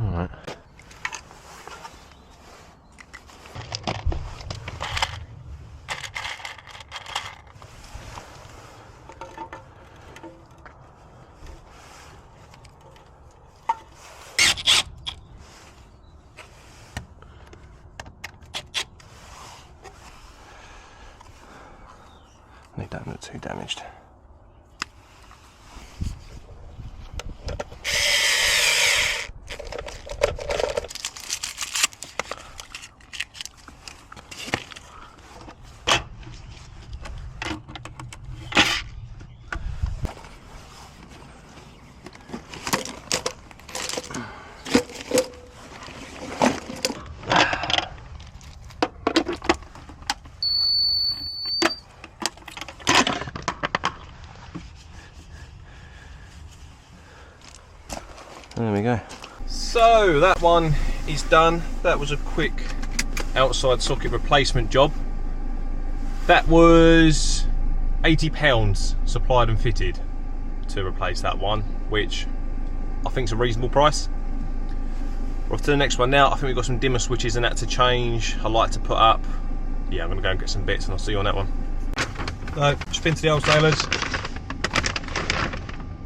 Alright. They don't look too damaged. There we go. So that one is done. That was a quick outside socket replacement job. That was £80 supplied and fitted to replace that one, which I think is a reasonable price. We're off to the next one now. I think we've got some dimmer switches and that to change. I like to put up. Yeah, I'm going to go and get some bits and I'll see you on that one. So, just been to the wholesalers.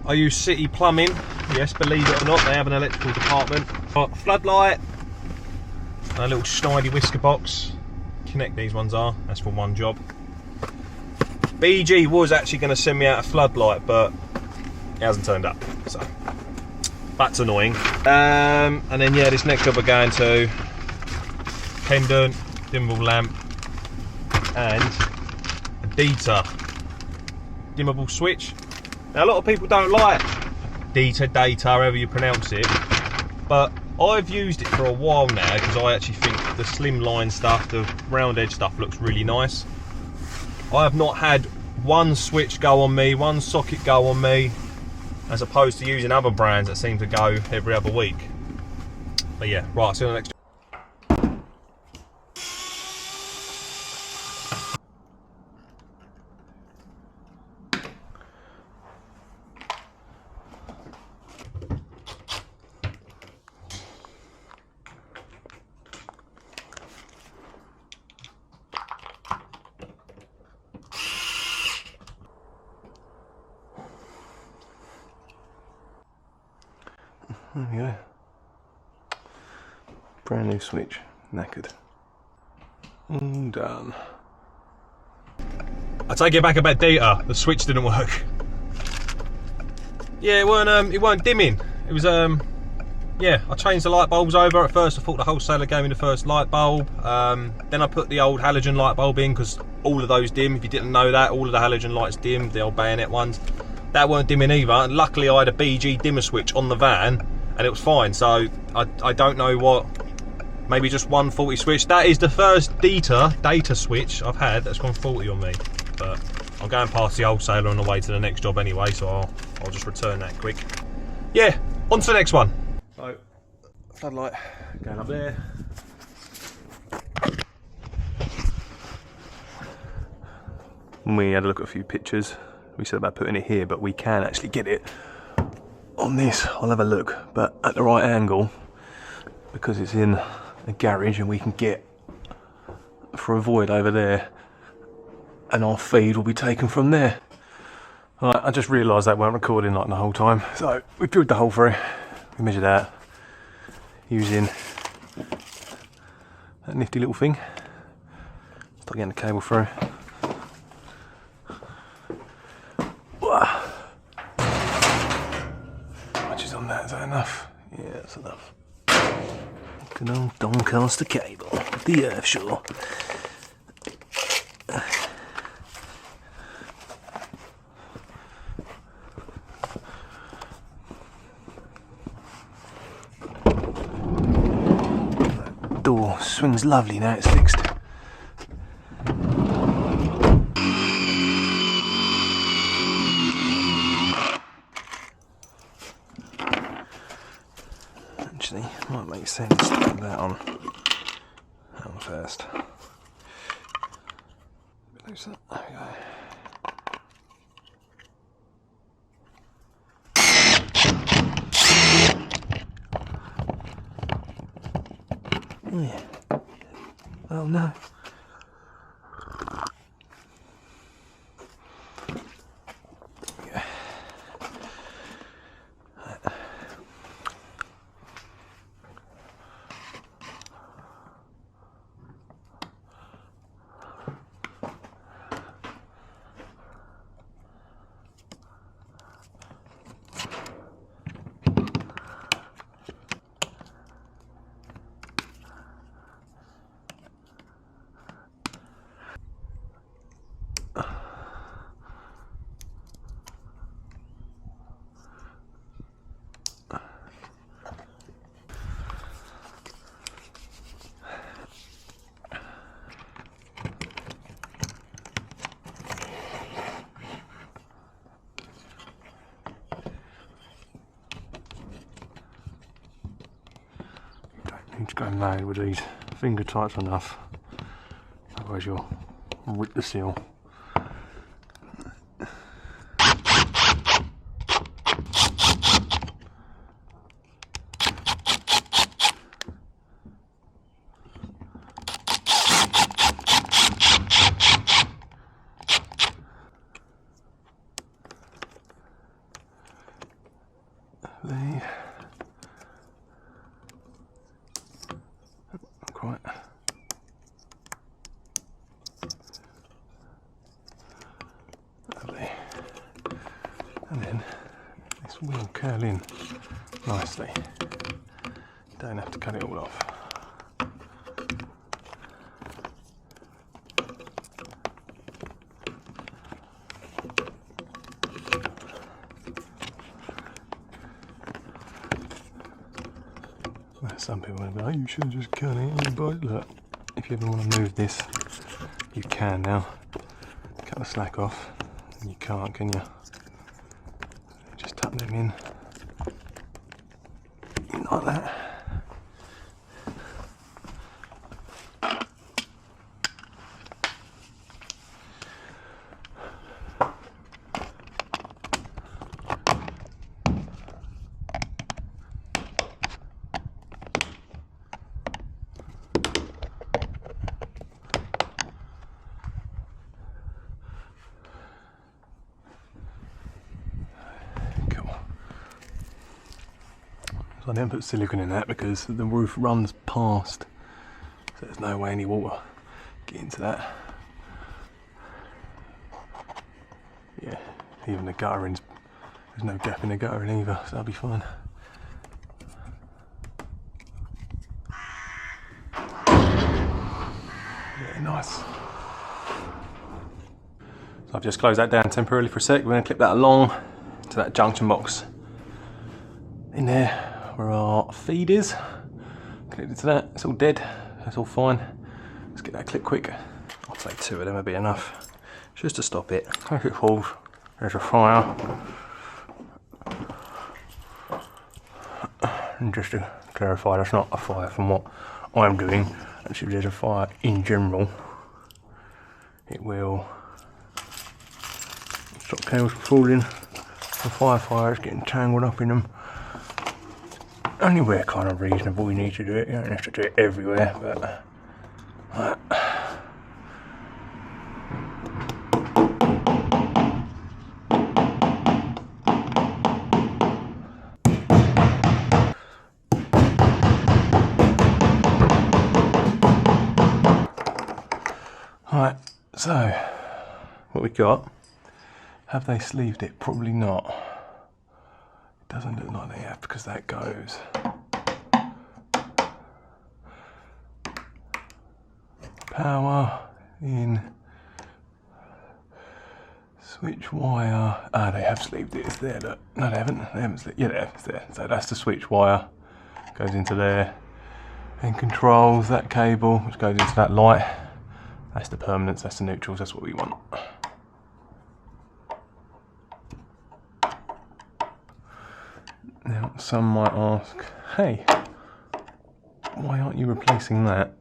I use City Plumbing. Yes, believe it or not, they have an electrical department. Got Floodlight, a little snidey whisker box. Connect these ones are, that's for one job. BG was actually going to send me out a Floodlight, but it hasn't turned up, so that's annoying. And then yeah, this next job we're going to pendant, dimmable lamp, and a Dita dimmable switch. Now a lot of people don't like Data, however you pronounce it, but I've used it for a while now because I actually think the slimline stuff, the round edge stuff looks really nice. I have not had one switch go on me, one socket go on me, as opposed to using other brands that seem to go every other week. But yeah, right, see you on the next. There we go. Brand new switch, knackered. All done. I take it back about Data. The switch didn't work. Yeah, it weren't dimming. It was yeah. I changed the light bulbs over. At first, I thought the wholesaler gave me the first light bulb. Then I put the old halogen light bulb in because all of those dim. If you didn't know that, all of the halogen lights dim. The old bayonet ones. That weren't dimming either. And luckily, I had a BG dimmer switch on the van. And it was fine, so I don't know what, maybe just 140 switch. That is the first data switch I've had that's gone 40 on me. But I'm going past the wholesaler on the way to the next job anyway, so I'll just return that quick. Yeah, on to the next one. So, floodlight going up there. We had a look at a few pictures. We said about putting it here, but we can actually get it on this. I'll have a look, but at the right angle, because it's in a garage and we can get for a void over there, and our feed will be taken from there. Right, I just realised that weren't recording like the whole time, so we drilled the hole through, we measured out using that nifty little thing. Start getting the cable through. Is that enough? Yeah, that's enough. Good old Doncaster cable, the earth shore. That door swings lovely now it's fixed. Actually, might make sense to put that on first. There we go. Yeah. Oh no. Need to go mad with these, finger tight's enough, otherwise you'll rip the seal. Quite. Lovely. And then this will curl in nicely. Don't have to cut it all off. Some people will be like, you should have just cut it, but look, if you ever want to move this, you can now. Cut the slack off. You can't, can you? Just tuck them in like that. I didn't put silicone in that because the roof runs past, so there's no way any water get into that. Yeah, even the guttering's, there's no gap in the guttering either, so that'll be fine. Yeah, nice. So I've just closed that down temporarily for a sec. We're going to clip that along to that junction box in there where our feed is. Connected to that, it's all dead, that's all fine. Let's get that clip quick. I'll take 2 of them, will be enough. Just to stop it. If it falls, there's a fire. And just to clarify, that's not a fire from what I'm doing. Actually, there's a fire in general. It will stop cables from falling. The firefighters getting tangled up in them. Only where kind of reasonable you need to do it. You don't have to do it everywhere, but right, so what we got, have they sleeved it? Probably not. It doesn't look like they have because that goes. Power in, switch wire. Ah, they have sleeved it, it's there, look. No, they haven't sleeved, yeah, they have, it's there. So that's the switch wire, goes into there, and controls that cable, which goes into that light. That's the permanents, that's the neutrals, that's what we want. Now, some might ask, hey, why aren't you replacing that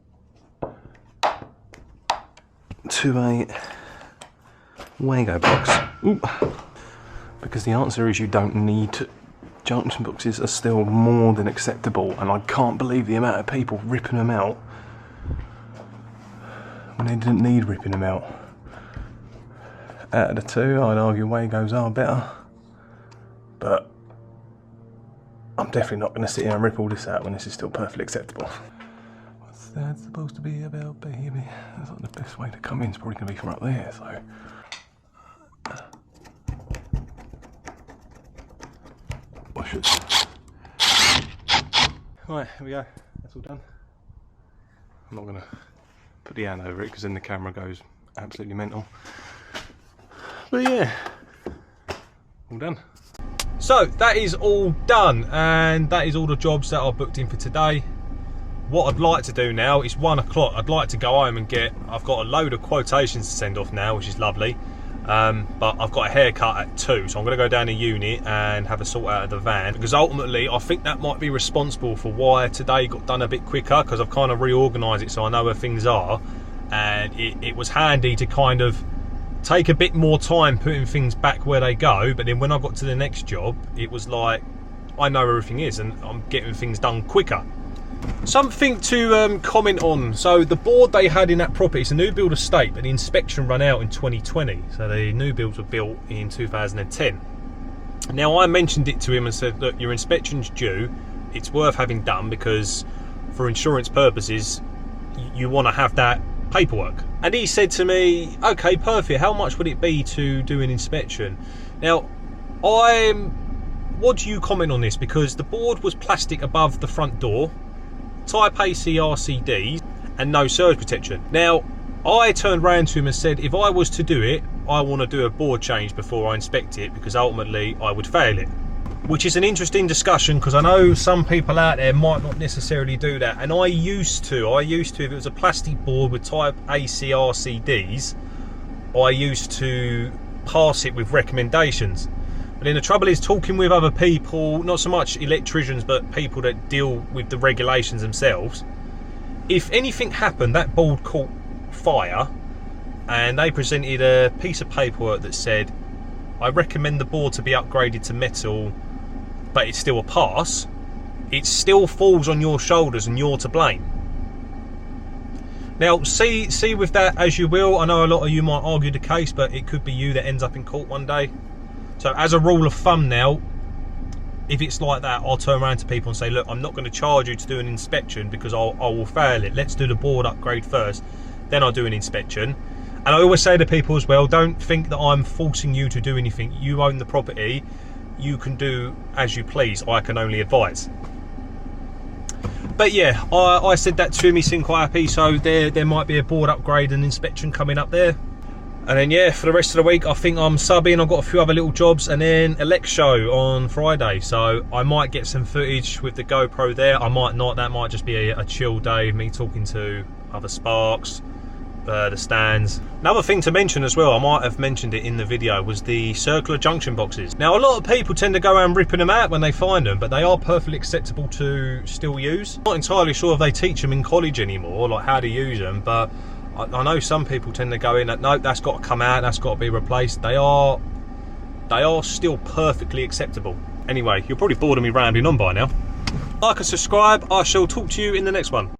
to a Wago box? Ooh. Because the answer is you don't need junction boxes are still more than acceptable, and I can't believe the amount of people ripping them out when they didn't need ripping them out. Out of the two, I'd argue Wagos are better, but I'm definitely not going to sit here and rip all this out when this is still perfectly acceptable. What's that supposed to be about, baby? That's like the best way to come in. It's probably going to be from up there, so. Wash it. Right, here we go. That's all done. I'm not going to put the hand over it because then the camera goes absolutely mental. But yeah, all done. So that is all done, and that is all the jobs that I've booked in for today. What I'd like to do now is 1 o'clock. I'd like to go home and I've got a load of quotations to send off now, which is lovely. But I've got a haircut at 2, so I'm going to go down to unit and have a sort out of the van, because ultimately I think that might be responsible for why today got done a bit quicker, because I've kind of reorganised it so I know where things are, and it was handy to kind of take a bit more time putting things back where they go. But then when I got to the next job, it was like I know where everything is and I'm getting things done quicker. Something to comment on. So the board they had in that property, it's a new build estate, but the inspection ran out in 2020. So the new builds were built in 2010. Now I mentioned it to him and said, look, your inspection's due. It's worth having done because for insurance purposes, you want to have that paperwork. And he said to me, okay, perfect, how much would it be to do an inspection? Now, what do you comment on this? Because the board was plastic above the front door, type AC RCD, and no surge protection. Now, I turned round to him and said, if I was to do it, I want to do a board change before I inspect it, because ultimately I would fail it. Which is an interesting discussion, because I know some people out there might not necessarily do that, and I used to, if it was a plastic board with type AC RCDs, I used to pass it with recommendations. But then the trouble is talking with other people, not so much electricians, but people that deal with the regulations themselves. If anything happened, that board caught fire, and they presented a piece of paperwork that said, I recommend the board to be upgraded to metal, but it's still a pass, it still falls on your shoulders and you're to blame. Now, see with that as you will. I know a lot of you might argue the case, but it could be you that ends up in court one day. So as a rule of thumb now, if it's like that, I'll turn around to people and say, look, I'm not going to charge you to do an inspection because I will fail it. Let's do the board upgrade first, then I'll do an inspection. And I always say to people as well, don't think that I'm forcing you to do anything. You own the property. You can do as you please. I can only advise. But yeah, I said that to him. He seemed quite happy. So there might be a board upgrade and inspection coming up there. And then yeah, for the rest of the week, I think I'm subbing. I've got a few other little jobs, and then a Lex show on Friday. So I might get some footage with the GoPro there. I might not. That might just be a chill day of me talking to other sparks. The stands. Another thing to mention as well, I might have mentioned it in the video, was the circular junction boxes. Now a lot of people tend to go around ripping them out when they find them, but they are perfectly acceptable to still use. I'm not entirely sure if they teach them in college anymore, like how to use them, but I know some people tend to go in and no, that's got to come out, that's got to be replaced. They are still perfectly acceptable. Anyway, you're probably bored of me rambling on by now. Like and subscribe. I shall talk to you in the next one.